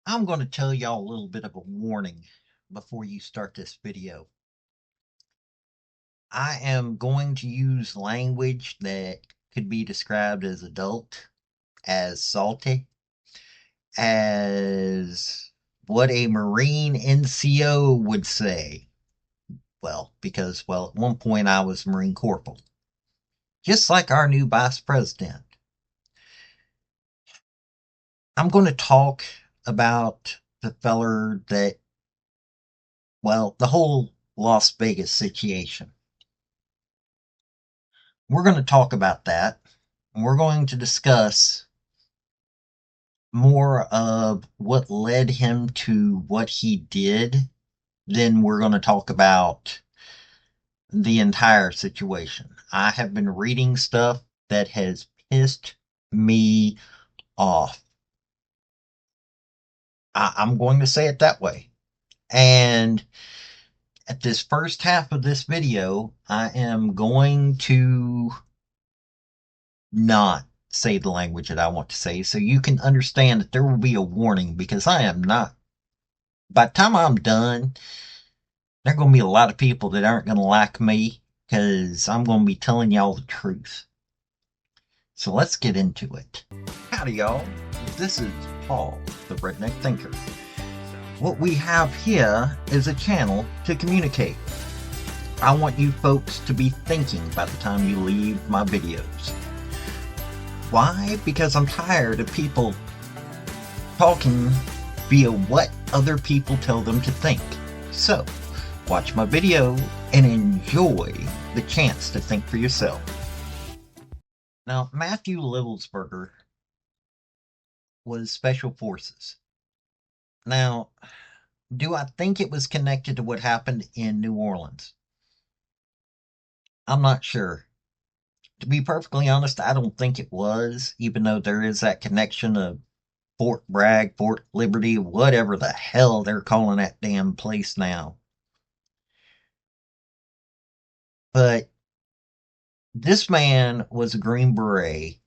I'm going to tell y'all a little bit of a warning before you start this video. I am going to use language that could be described as adult, as salty, as what a Marine NCO would say. Well, at one point I was Marine Corporal. Just like our new Vice President. I'm going to talk about the feller that, the whole Las Vegas situation. We're going to talk about that. And we're going to discuss more of what led him to what he did. Then we're going to talk about the entire situation. I have been reading stuff that has pissed me off. I'm going to say it that way. And at this first half of this video, I am going to not say the language that I want to say so you can understand that there will be a warning because I am not. By the time I'm done, there are going to be a lot of people that aren't going to like me because I'm going to be telling y'all the truth. So let's get into it. Howdy, y'all. This is Paul, the Redneck Thinker. What we have here is a channel to communicate. I want you folks to be thinking by the time you leave my videos. Why? Because I'm tired of people talking via what other people tell them to think. So, watch my video and enjoy the chance to think for yourself. Now, Matthew Livelsberger was Special Forces. Now, do I think it was connected to what happened in New Orleans? I'm not sure. To be perfectly honest, I don't think it was, even though there is that connection of Fort Bragg, Fort Liberty, whatever the hell they're calling that damn place now. But this man was a Green Beret.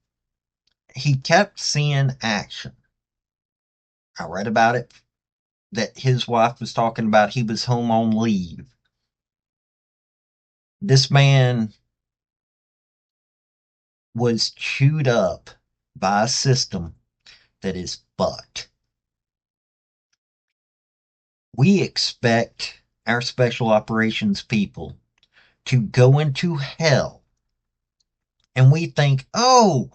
He kept seeing action. I read about it that his wife was talking about he was home on leave. This man was chewed up by a system that is fucked. We expect our special operations people to go into hell, and we think, oh,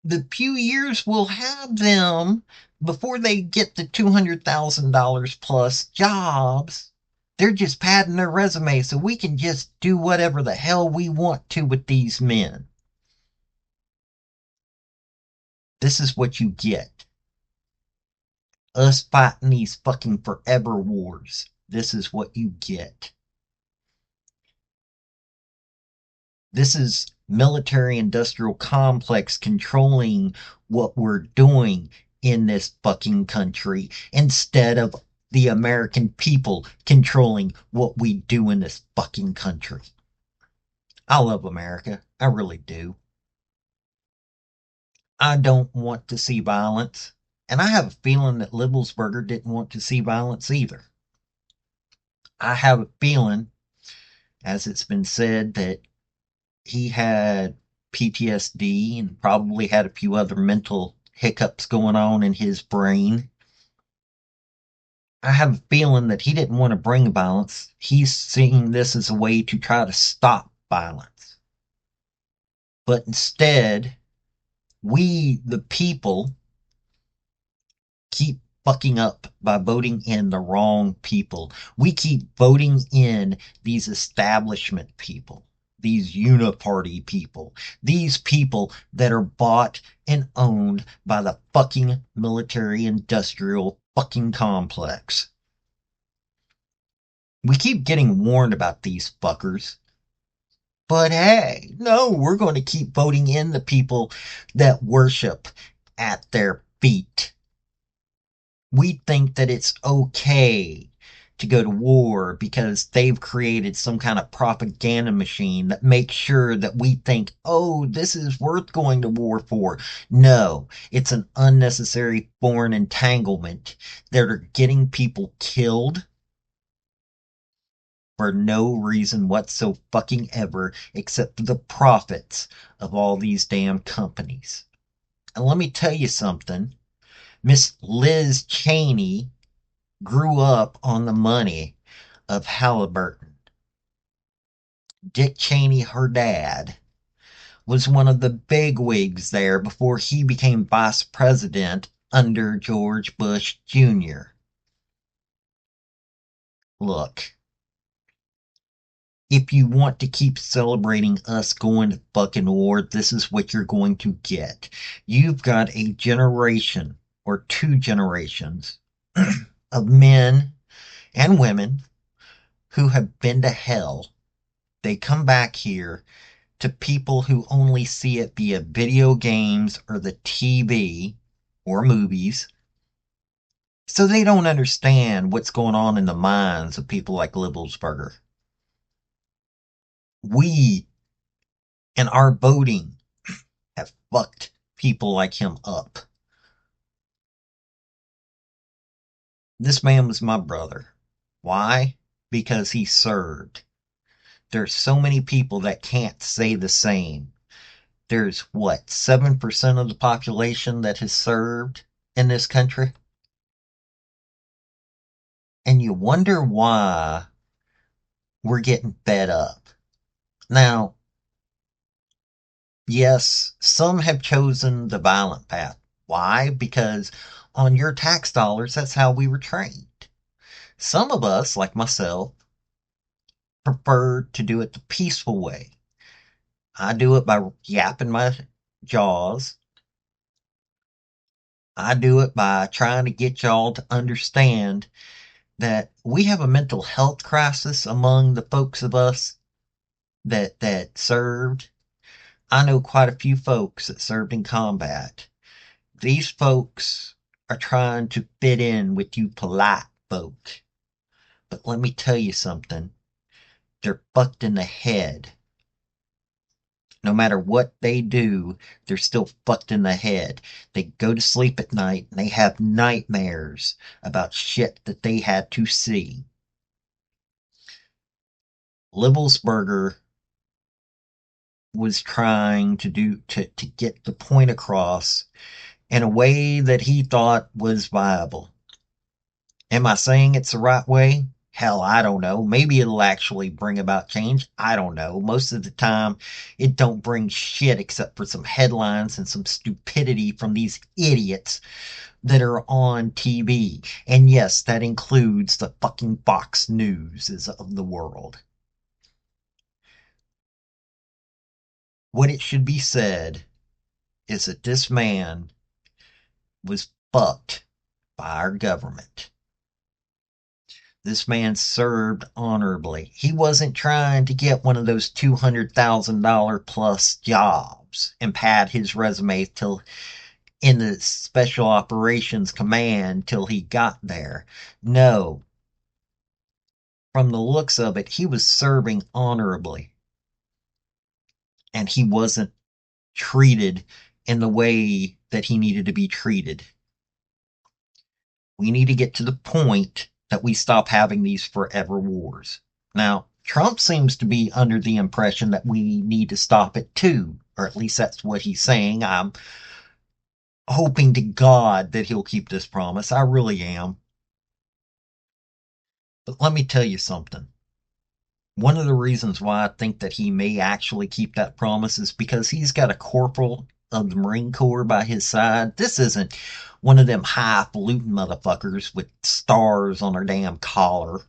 the few years we'll have them before they get the $200,000 plus jobs, they're just padding their resume so we can just do whatever the hell we want to with these men. This is what you get. Us fighting these fucking forever wars. This is what you get. This is military industrial complex controlling what we're doing in this fucking country instead of the American people controlling what we do in this fucking country. I love America. I really do. I don't want to see violence. And I have a feeling that Livelsberger didn't want to see violence either. I have a feeling, as it's been said, that he had PTSD and probably had a few other mental hiccups going on in his brain. I have a feeling that he didn't want to bring violence. He's seeing this as a way to try to stop violence. But instead, we, the people, keep fucking up by voting in the wrong people. We keep voting in these establishment people, these uniparty people, these people that are bought and owned by the fucking military industrial fucking complex. We keep getting warned about these fuckers. But hey, no, we're going to keep voting in the people that worship at their feet. We think that it's okay to go to war because they've created some kind of propaganda machine that makes sure that we think, oh, this is worth going to war for. No, it's an unnecessary foreign entanglement that are getting people killed for no reason whatsoever fucking ever except for the profits of all these damn companies. And let me tell you something. Miss Liz Cheney grew up on the money of Halliburton. Dick Cheney, her dad, was one of the bigwigs there before he became vice president under George Bush Jr. Look, if you want to keep celebrating us going to fucking war, this is what you're going to get. You've got a generation or two generations of men and women who have been to hell. They come back here to people who only see it via video games or the TV or movies. So they don't understand what's going on in the minds of people like Libelsberger. We, in our voting, have fucked people like him up. This man was my brother. Why? Because he served. There's so many people that can't say the same. There's what, 7% of the population that has served in this country? And you wonder why we're getting fed up. Now, yes, some have chosen the violent path. Why? Because on your tax dollars, that's how we were trained. Some of us, like myself, prefer to do it the peaceful way. I do it by yapping my jaws. I do it by trying to get y'all to understand that we have a mental health crisis among the folks of us that served. I know quite a few folks that served in combat. These folks are trying to fit in with you polite folk. But let me tell you something. They're fucked in the head. No matter what they do, they're still fucked in the head. They go to sleep at night and they have nightmares about shit that they had to see. Libelsberger was trying to get the point across in a way that he thought was viable. Am I saying it's the right way? Hell, I don't know. Maybe it'll actually bring about change. I don't know. Most of the time, it don't bring shit except for some headlines and some stupidity from these idiots that are on TV. And yes, that includes the fucking Fox News of the world. What it should be said is that this man was fucked by our government. This man served honorably. He wasn't trying to get one of those $200,000 plus jobs and pad his resume till in the special operations command till he got there. No. From the looks of it, he was serving honorably. And he wasn't treated in the way that he needed to be treated. We need to get to the point that we stop having these forever wars. Now, Trump seems to be under the impression that we need to stop it too, or at least that's what he's saying. I'm hoping to God that he'll keep this promise. I really am. But let me tell you something. One of the reasons why I think that he may actually keep that promise is because he's got a corporal of the Marine Corps by his side. This isn't one of them highfalutin motherfuckers with stars on their damn collar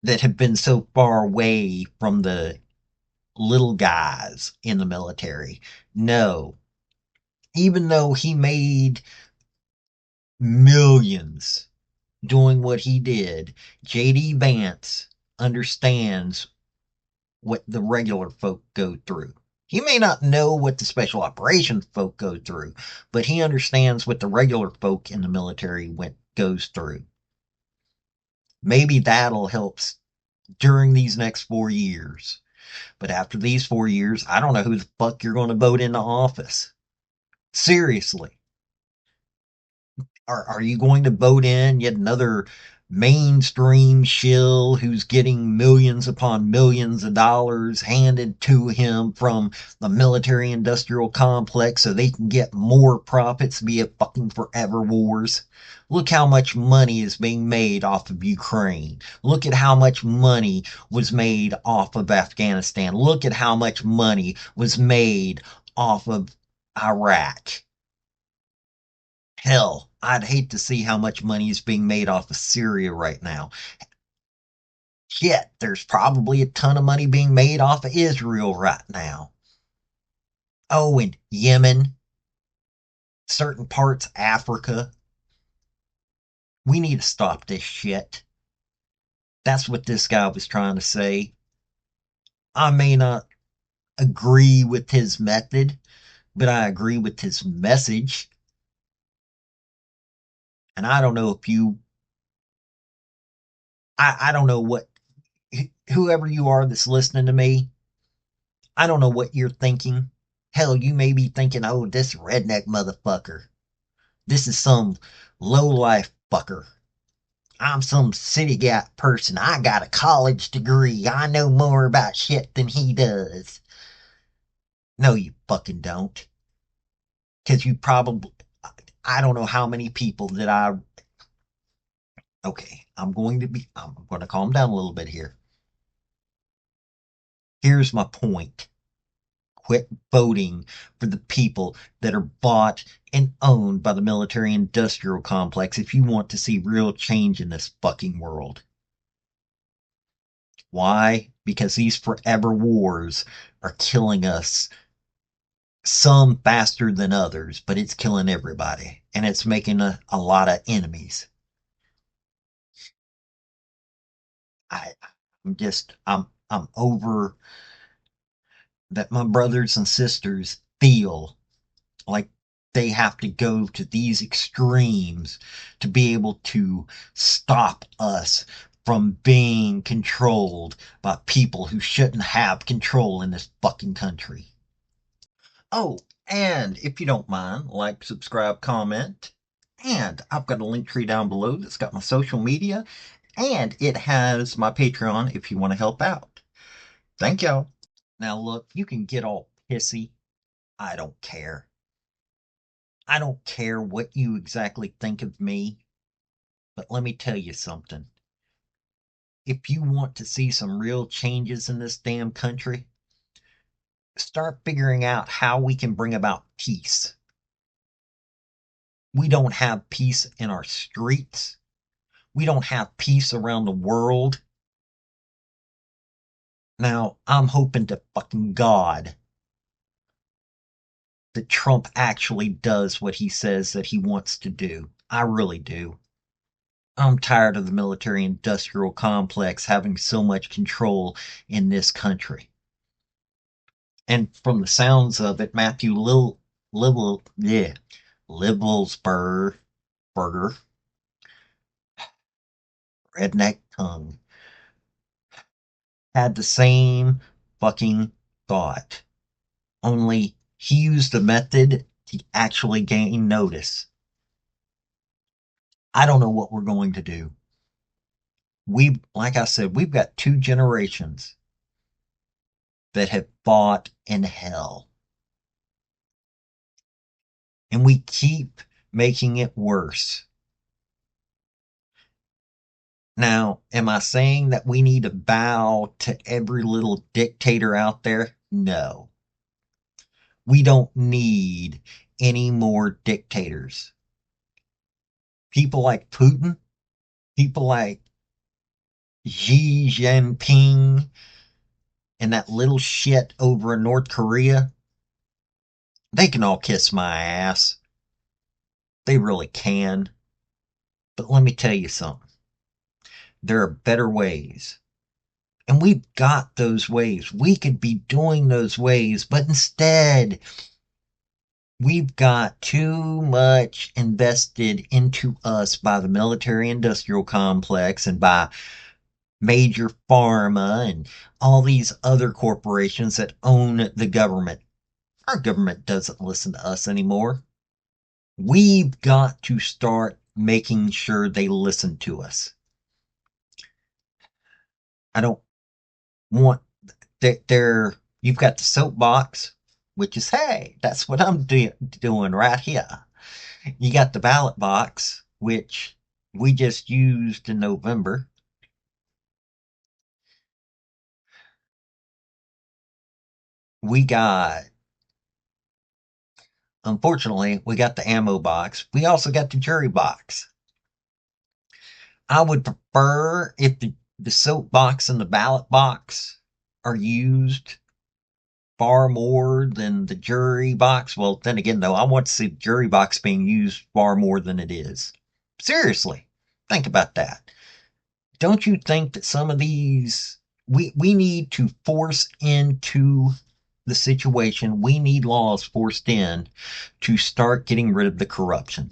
that have been so far away from the little guys in the military. No. Even though he made millions doing what he did, J.D. Vance understands what the regular folk go through. He may not know what the special operations folk go through, but he understands what the regular folk in the military goes through. Maybe that'll help during these next 4 years. But after these 4 years, I don't know who the fuck you're going to vote into office. Seriously. Are you going to vote in yet another mainstream shill who's getting millions upon millions of dollars handed to him from the military industrial complex so they can get more profits via fucking forever wars? Look how much money is being made off of Ukraine. Look at how much money was made off of Afghanistan. Look at how much money was made off of Iraq. Hell, I'd hate to see how much money is being made off of Syria right now. Shit, there's probably a ton of money being made off of Israel right now. Oh, and Yemen, certain parts of Africa. We need to stop this shit. That's what this guy was trying to say. I may not agree with his method, but I agree with his message. And I don't know if you, I don't know what, whoever you are that's listening to me, I don't know what you're thinking. Hell, you may be thinking, oh, this redneck motherfucker. This is some low life fucker. I'm some city gat person. I got a college degree. I know more about shit than he does. No, you fucking don't. Because you probably, I don't know how many people that okay, I'm going to calm down a little bit here. Here's my point. Quit voting for the people that are bought and owned by the military industrial complex if you want to see real change in this fucking world. Why? Because these forever wars are killing us, some faster than others, but it's killing everybody. And it's making a lot of enemies. I, I'm over that my brothers and sisters feel like they have to go to these extremes to be able to stop us from being controlled by people who shouldn't have control in this fucking country. Oh, and if you don't mind, like, subscribe, comment. And I've got a link tree down below that's got my social media, and it has my Patreon if you want to help out. Thank y'all. Now, look, you can get all pissy. I don't care. I don't care what you exactly think of me, but let me tell you something. If you want to see some real changes in this damn country, start figuring out how we can bring about peace. We don't have peace in our streets. We don't have peace around the world. Now, I'm hoping to fucking God that Trump actually does what he says that he wants to do. I really do. I'm tired of the military industrial complex having so much control in this country. And from the sounds of it, Matthew yeah, Livelsburger, redneck tongue, had the same fucking thought. Only he used a method to actually gain notice. I don't know what we're going to do. Like I said, we've got two generations that have fought in hell. And we keep making it worse. Now, am I saying that we need to bow to every little dictator out there? No. We don't need any more dictators. People like Putin, people like Xi Jinping, and that little shit over in North Korea, they can all kiss my ass. They really can. But let me tell you something. There are better ways. And we've got those ways. We could be doing those ways, but instead, We've got too much invested into us by the military industrial complex and by major pharma and all these other corporations that own the government. Our government doesn't listen to us anymore. We've got to start making sure they listen to us. I don't want that you've got the soapbox, which is, hey, that's what I'm doing right here. You got the ballot box, which we just used in November. We got, unfortunately, we got the ammo box. We also got the jury box. I would prefer if the soapbox and the ballot box are used far more than the jury box. Well, then again, though, I want to see the jury box being used far more than it is. Seriously, think about that. Don't you think that some of these we need to force into the situation, we need laws forced in to start getting rid of the corruption.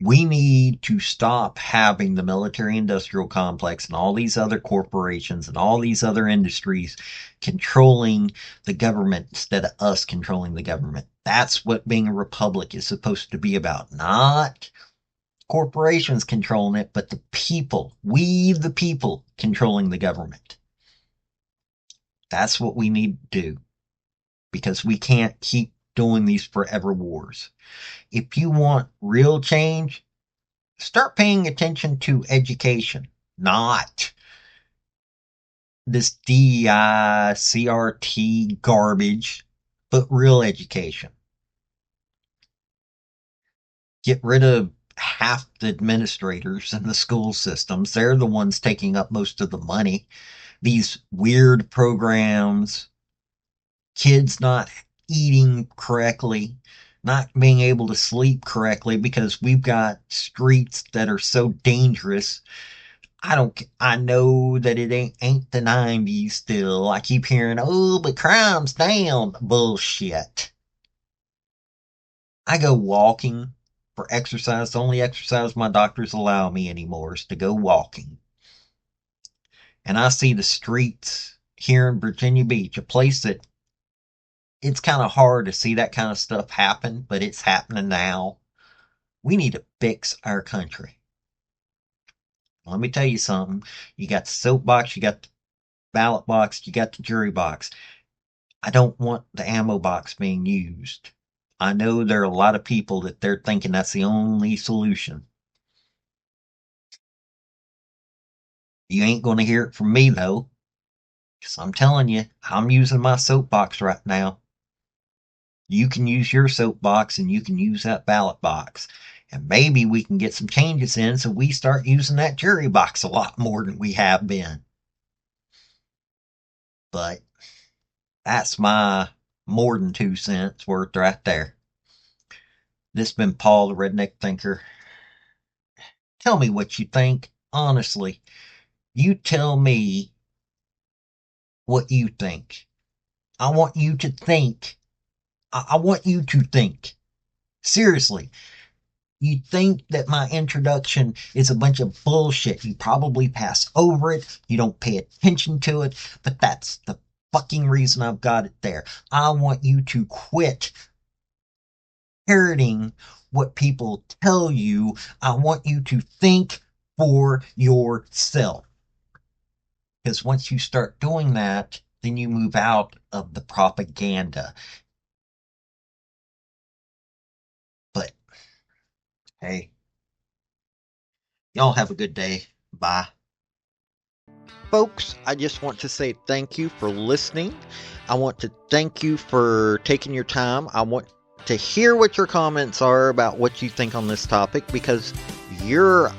We need to stop having the military industrial complex and all these other corporations and all these other industries controlling the government instead of us controlling the government. That's what being a republic is supposed to be about. Not corporations controlling it, but the people. We, the people, controlling the government. That's what we need to do because we can't keep doing these forever wars. If you want real change, start paying attention to education, not this DEI, CRT garbage, but real education. Get rid of half the administrators in the school systems. They're the ones taking up most of the money. These weird programs, kids not eating correctly, not being able to sleep correctly because we've got streets that are so dangerous. I know that it ain't the 90s still. I keep hearing, oh, but crime's down. Bullshit. I go walking for exercise. The only exercise my doctors allow me anymore is to go walking. And I see the streets here in Virginia Beach, a place that it's kind of hard to see that kind of stuff happen, but it's happening now. We need to fix our country. Let me tell you something. You got the soapbox, you got the ballot box, you got the jury box. I don't want the ammo box being used. I know there are a lot of people that they're thinking that's the only solution. You ain't going to hear it from me, though. Because I'm telling you, I'm using my soapbox right now. You can use your soapbox and you can use that ballot box. And maybe we can get some changes in so we start using that jury box a lot more than we have been. But that's my more than 2 cents worth right there. This has been Paul, the Redneck Thinker. Tell me what you think. Honestly, you tell me what you think. I want you to think. I want you to think. Seriously. You think that my introduction is a bunch of bullshit. You probably pass over it. You don't pay attention to it. But that's the fucking reason I've got it there. I want you to quit parroting what people tell you. I want you to think for yourself. Because once you start doing that, then you move out of the propaganda. But hey, y'all have a good day. Bye. Folks, I just want to say thank you for listening. I want to thank you for taking your time. I want to hear what your comments are about what you think on this topic because your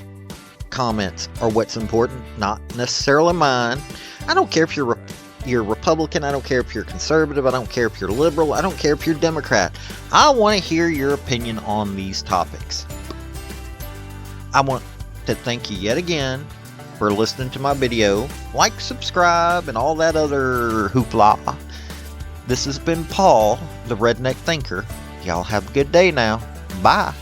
comments are what's important, not necessarily mine. I don't care if you're Republican. I don't care if you're conservative. I don't care if you're liberal. I don't care if you're Democrat. I want to hear your opinion on these topics. I want to thank you yet again for listening to my video. Like, subscribe, and all that other hoopla. This has been Paul, the Redneck Thinker. Y'all have a good day now. Bye.